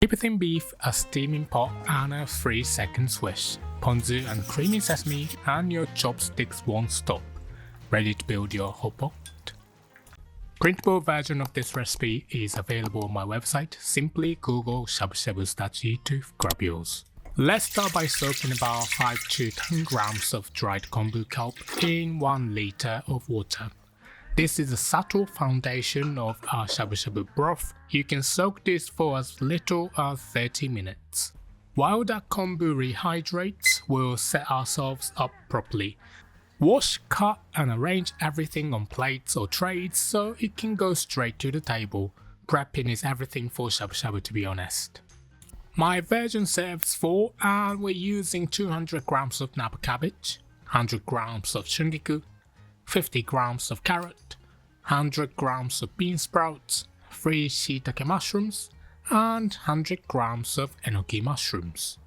Keep thin beef, a steaming pot and a 3-second swish, ponzu and creamy sesame and your chopsticks won't stop. Ready to build your hot pot? Printable version of this recipe is available on my website. Simply Google Shabu Shabu Sudachi to grab yours. Let's start by soaking about 5 to 10 grams of dried kombu kelp in 1 liter of water. This is a subtle foundation of our shabu shabu broth. You can soak this for as little as 30 minutes. While that kombu rehydrates, we'll set ourselves up properly. Wash, cut and arrange everything on plates or trays so it can go straight to the table. Prepping is everything for shabu shabu, to be honest. My version serves 4 and we're using 200 grams of Napa cabbage, 100 grams of shungiku, 50 grams of carrot, 100 grams of bean sprouts, 3 shiitake mushrooms and 100 grams of enoki mushrooms.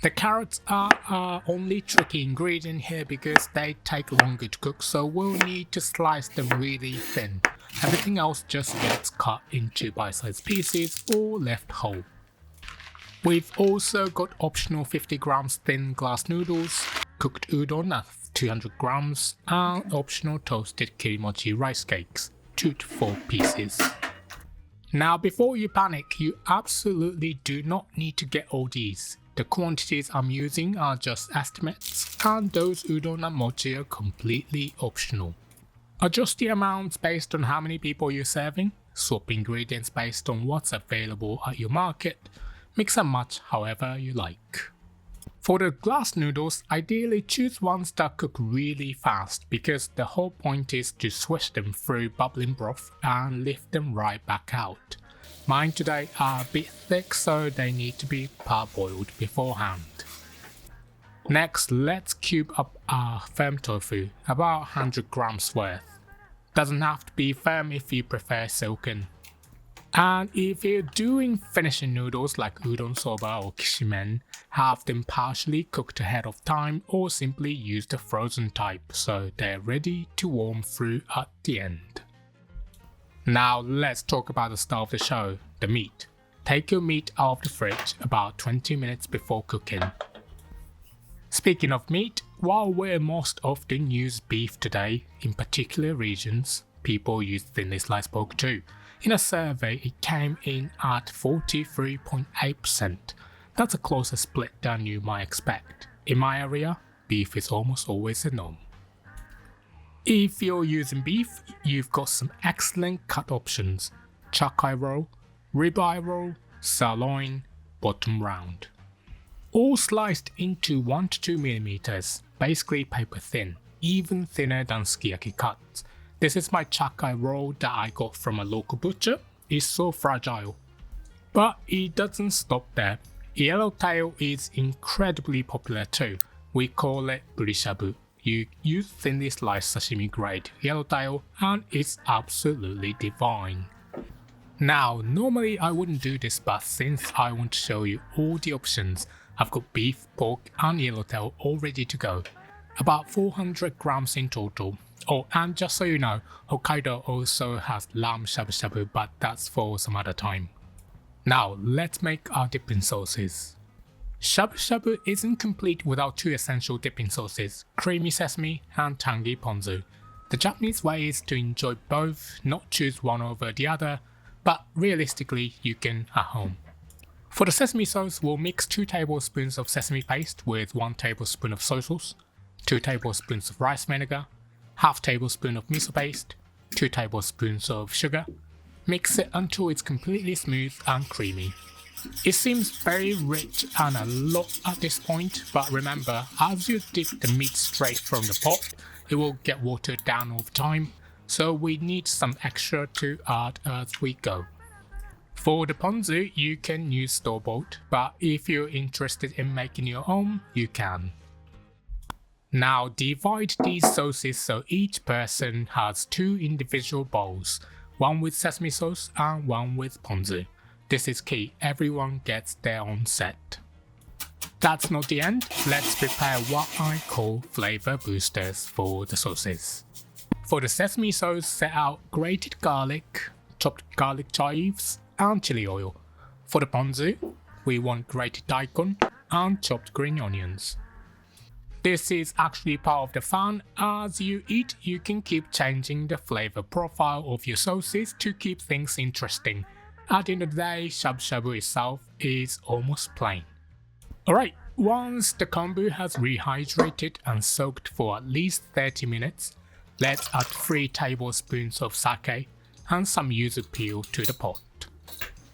The carrots are our only tricky ingredient here because they take longer to cook, so we'll need to slice them really thin. Everything else just gets cut into bite-sized pieces or left whole. We've also got optional 50 grams thin glass noodles, cooked udon at 200 grams and optional toasted kirimochi rice cakes, 2 to 4 pieces. Now before you panic, you absolutely do not need to get all these. The quantities I'm using are just estimates and those udon and mochi are completely optional. Adjust the amounts based on how many people you're serving, swap ingredients based on what's available at your market, mix and match however you like. For the glass noodles, ideally choose ones that cook really fast because the whole point is to swish them through bubbling broth and lift them right back out. Mine today are a bit thick, so they need to be parboiled beforehand. Next, let's cube up our firm tofu, about 100 grams worth. Doesn't have to be firm if you prefer silken. And if you're doing finishing noodles like udon soba or kishimen, have them partially cooked ahead of time or simply use the frozen type so they're ready to warm through at the end. Now let's talk about the star of the show, the meat. Take your meat out of the fridge about 20 minutes before cooking. Speaking of meat, while we most often use beef today, in particular regions, people use thinly sliced pork too. In a survey, it came in at 43.8%. That's a closer split than you might expect. In my area, beef is almost always a norm. If you're using beef, you've got some excellent cut options: chuck-eye roll, ribeye roll, sirloin, bottom round. All sliced into 1 to 2 millimeters, basically paper thin, even thinner than sukiyaki cuts. This is my chuck-eye roll that I got from a local butcher. It's so fragile. But it doesn't stop there. Yellowtail is incredibly popular too. We call it burishabu. You use thinly sliced sashimi grade yellowtail and it's absolutely divine. Now normally I wouldn't do this, but since I want to show you all the options, I've got beef, pork and yellowtail all ready to go. About 400 grams in total. Oh, and just so you know, Hokkaido also has lamb shabu shabu, but that's for some other time. Now let's make our dipping sauces. Shabu shabu isn't complete without 2 essential dipping sauces, creamy sesame and tangy ponzu. The Japanese way is to enjoy both, not choose one over the other, but realistically you can at home. For the sesame sauce, we'll mix 2 tablespoons of sesame paste with 1 tablespoon of soy sauce, 2 tablespoons of rice vinegar, half tablespoon of miso paste, 2 tablespoons of sugar. Mix it until it's completely smooth and creamy. It seems very rich and a lot at this point, but remember, as you dip the meat straight from the pot, it will get watered down over time, so we need some extra to add as we go. For the ponzu, you can use store-bought, but if you're interested in making your own, you can. Now divide these sauces so each person has 2 individual bowls, one with sesame sauce and one with ponzu. This is key, everyone gets their own set. That's not the end, let's prepare what I call flavor boosters for the sauces. For the sesame sauce, set out grated garlic, chopped garlic chives and chili oil. For the ponzu, we want grated daikon and chopped green onions. This is actually part of the fun. As you eat, you can keep changing the flavor profile of your sauces to keep things interesting. At the end of the day, shabu shabu itself is almost plain. Alright, once the kombu has rehydrated and soaked for at least 30 minutes, let's add 3 tablespoons of sake and some yuzu peel to the pot.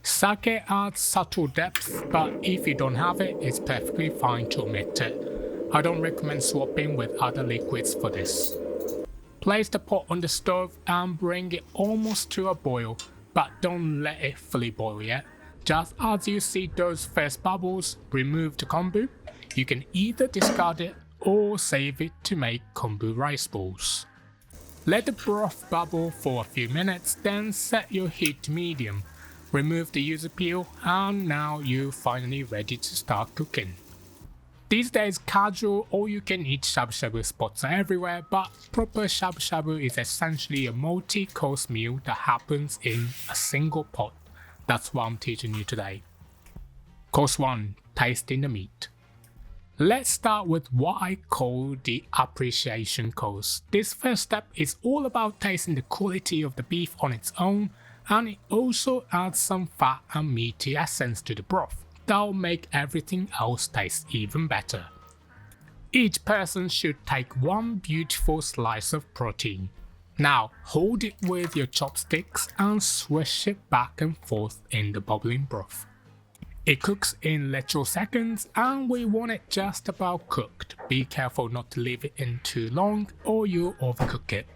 Sake adds subtle depth, but if you don't have it, it's perfectly fine to omit it. I don't recommend swapping with other liquids for this. Place the pot on the stove and bring it almost to a boil, but don't let it fully boil yet. Just as you see those first bubbles, remove the kombu. You can either discard it or save it to make kombu rice balls. Let the broth bubble for a few minutes, then set your heat to medium. Remove the yuzu peel, and now you're finally ready to start cooking. These days, casual all-you-can-eat shabu shabu spots are everywhere, but proper shabu shabu is essentially a multi-course meal that happens in a single pot. That's what I'm teaching you today. Course 1. Tasting the meat. Let's start with what I call the appreciation course. This first step is all about tasting the quality of the beef on its own, and it also adds some fat and meaty essence to the broth. That'll make everything else taste even better. Each person should take one beautiful slice of protein. Now hold it with your chopsticks and swish it back and forth in the bubbling broth. It cooks in literal seconds and we want it just about cooked. Be careful not to leave it in too long or you'll overcook it.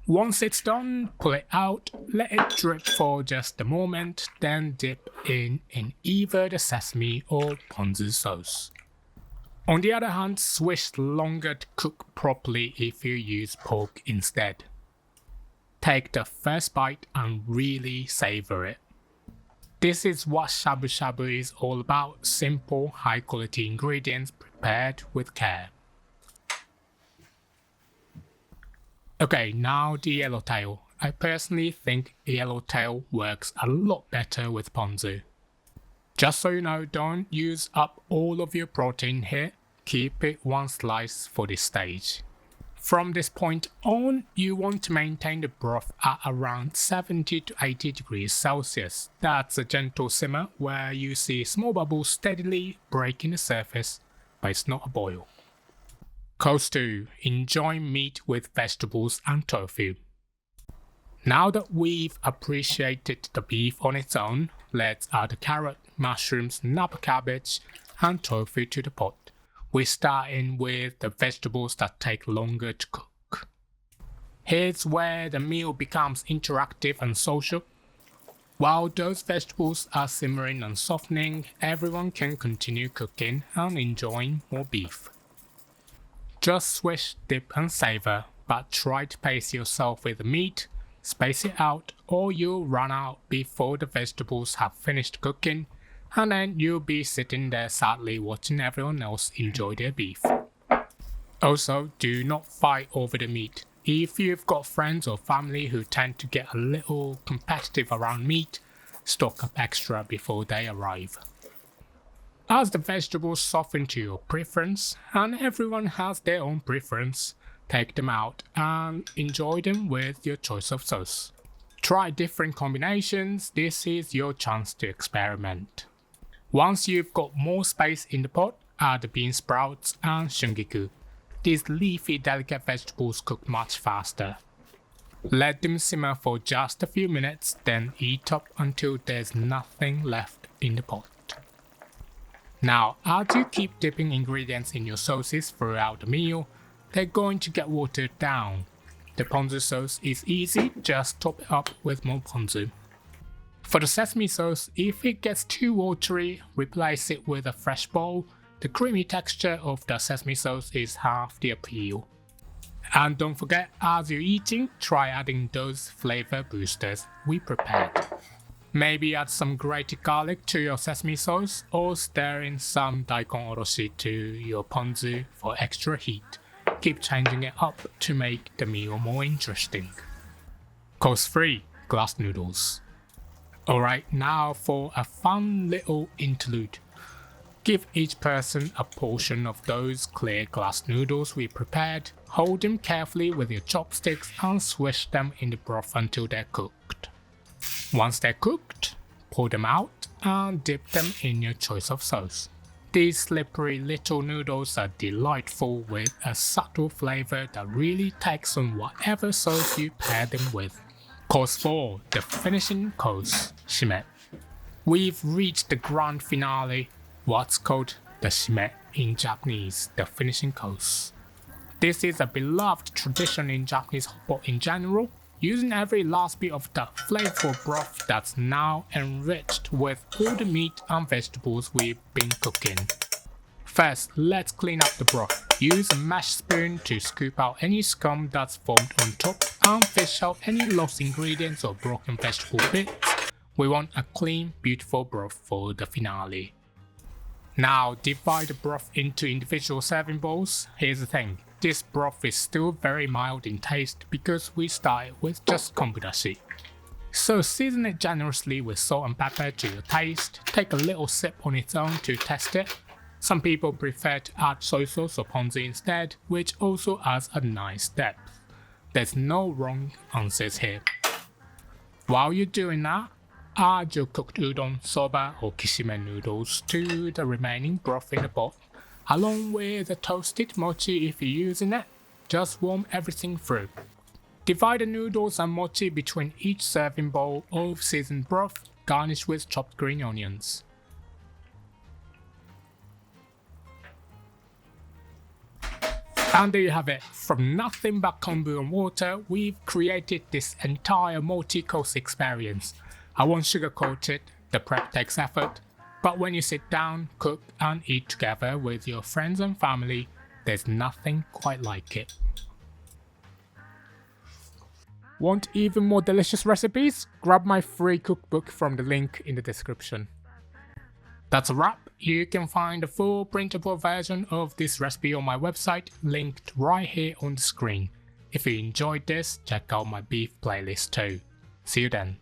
Once it's done, pull it out, let it drip for just a moment, then dip in either the sesame or ponzu sauce. On the other hand, swish longer to cook properly if you use pork instead. Take the first bite and really savor it. This is what shabu shabu is all about: simple, high quality ingredients prepared with care. Okay, now the yellowtail. I personally think yellowtail works a lot better with ponzu. Just so you know, don't use up all of your protein here, keep it one slice for this stage. From this point on, you want to maintain the broth at around 70 to 80 degrees Celsius. That's a gentle simmer where you see small bubbles steadily breaking the surface, but it's not a boil. Course 2. Enjoy meat with vegetables and tofu. Now that we've appreciated the beef on its own, let's add the carrot, mushrooms, Napa cabbage and tofu to the pot. We start in with the vegetables that take longer to cook. Here's where the meal becomes interactive and social. While those vegetables are simmering and softening, everyone can continue cooking and enjoying more beef. Just swish, dip and savor, but try to pace yourself with the meat, space it out or you'll run out before the vegetables have finished cooking, and then you'll be sitting there sadly watching everyone else enjoy their beef. Also, do not fight over the meat. If you've got friends or family who tend to get a little competitive around meat, stock up extra before they arrive. As the vegetables soften to your preference, and everyone has their own preference, take them out and enjoy them with your choice of sauce. Try different combinations, this is your chance to experiment. Once you've got more space in the pot, add the bean sprouts and shungiku. These leafy delicate vegetables cook much faster. Let them simmer for just a few minutes, then eat up until there's nothing left in the pot. Now, as you keep dipping ingredients in your sauces throughout the meal, they're going to get watered down. The ponzu sauce is easy, just top it up with more ponzu. For the sesame sauce, if it gets too watery, replace it with a fresh bowl. The creamy texture of the sesame sauce is half the appeal. And don't forget, as you're eating, try adding those flavor boosters we prepared. Maybe add some grated garlic to your sesame sauce or stir in some daikon oroshi to your ponzu for extra heat. Keep changing it up to make the meal more interesting. Course 3. Glass noodles. Alright, now for a fun little interlude. Give each person a portion of those clear glass noodles we prepared, hold them carefully with your chopsticks and swish them in the broth until they're cooked. Once they're cooked, pull them out and dip them in your choice of sauce. These slippery little noodles are delightful with a subtle flavor that really takes on whatever sauce you pair them with. Course 4, the finishing course, Shime. We've reached the grand finale, what's called the Shime in Japanese, the finishing course. This is a beloved tradition in Japanese hotpot in general, using every last bit of the flavorful broth that's now enriched with all the meat and vegetables we've been cooking. First, let's clean up the broth. Use a mesh spoon to scoop out any scum that's formed on top and fish out any lost ingredients or broken vegetable bits. We want a clean, beautiful broth for the finale. Now, divide the broth into individual serving bowls. Here's the thing, this broth is still very mild in taste because we started with just Kombu Dashi. So season it generously with salt and pepper to your taste, take a little sip on its own to test it. Some people prefer to add soy sauce or ponzu instead, which also adds a nice depth. There's no wrong answers here. While you're doing that, add your cooked udon, soba or kishime noodles to the remaining broth in the pot, along with the toasted mochi if you're using it. Just warm everything through. Divide the noodles and mochi between each serving bowl of seasoned broth, garnish with chopped green onions. And there you have it, from nothing but kombu and water, we've created this entire multi-course experience. I won't sugarcoat it, the prep takes effort, but when you sit down, cook and eat together with your friends and family, there's nothing quite like it. Want even more delicious recipes? Grab my free cookbook from the link in the description. That's a wrap. You can find a full printable version of this recipe on my website, linked right here on the screen. If you enjoyed this, check out my beef playlist too. See you then.